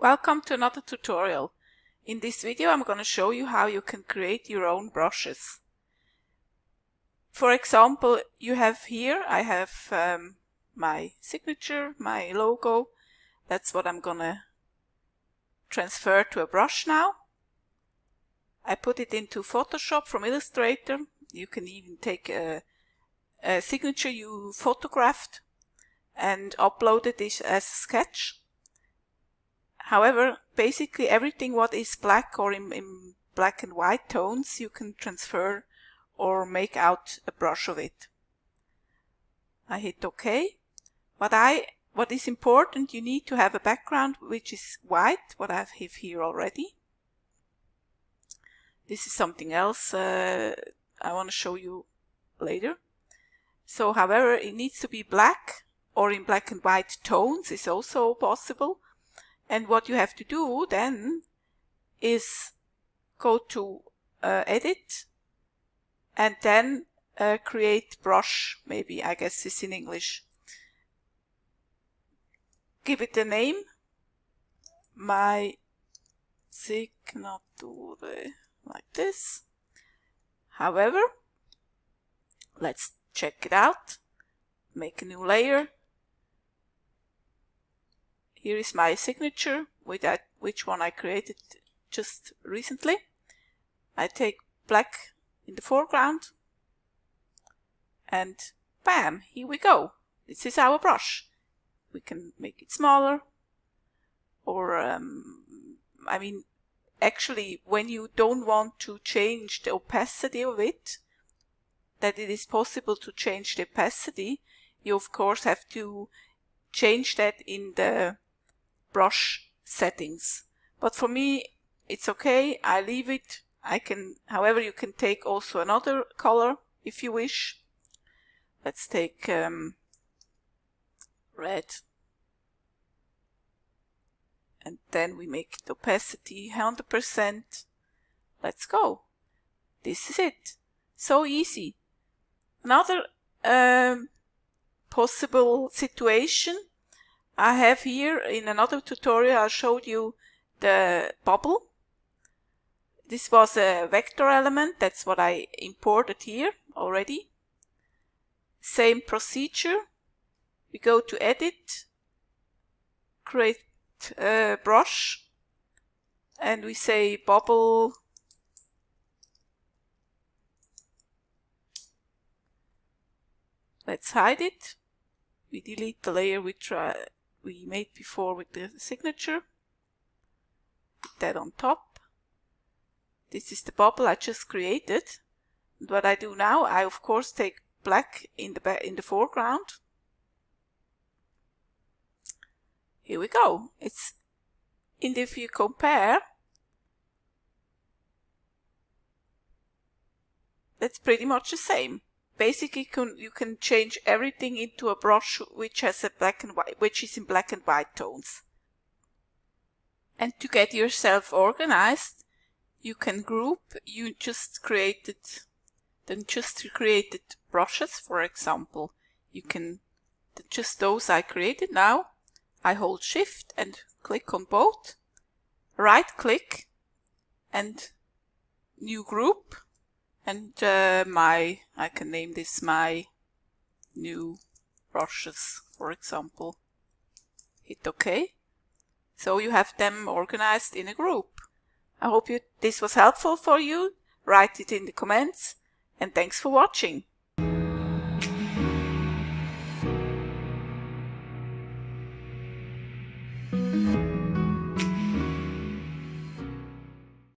Welcome to another tutorial. In this video I'm going to show you how you can create your own brushes. For example, I have my signature, my logo. That's what I'm going to transfer to a brush now. I put it into Photoshop from Illustrator. You can even take a signature you photographed and upload it as a sketch. However, basically everything what is black or in black and white tones you can transfer or make out a brush of it. I hit OK. What is important, you need to have a background which is white, what I have here already. This is something else I want to show you later. So however, it needs to be black or in black and white tones is also possible. And what you have to do then is go to Edit and then create brush, maybe, I guess it's in English. Give it a name, my signature, like this. However, let's check it out. Make a new layer. Here is my signature, which one I created just recently. I take black in the foreground and bam, here we go. This is our brush. We can make it smaller or, I mean, actually when you don't want to change the opacity of it, that it is possible to change the opacity, you of course have to change that in the brush settings. But for me it's okay, I leave it. However, you can take also another color if you wish. Let's take red, and then we make the opacity 100%. Let's go. This is it. So easy. Another possible situation I have here in another tutorial. I showed you the bubble. This was a vector element. That's what I imported here already. Same procedure. We go to Edit, create a brush, and we say bubble. Let's hide it. We delete the layer we made before with the signature. Put that on top. This is the bubble I just created. And what I do now, I of course take black in the foreground. Here we go. And if you compare, that's pretty much the same. Basically, you can change everything into a brush which has which is in black and white tones. And to get yourself organized, you can group. You just created brushes, for example. You can just those I created now. I hold Shift and click on both. Right click and new group. And I can name this my new brushes, for example. Hit OK. So you have them organized in a group. I hope this was helpful for you. Write it in the comments, and thanks for watching.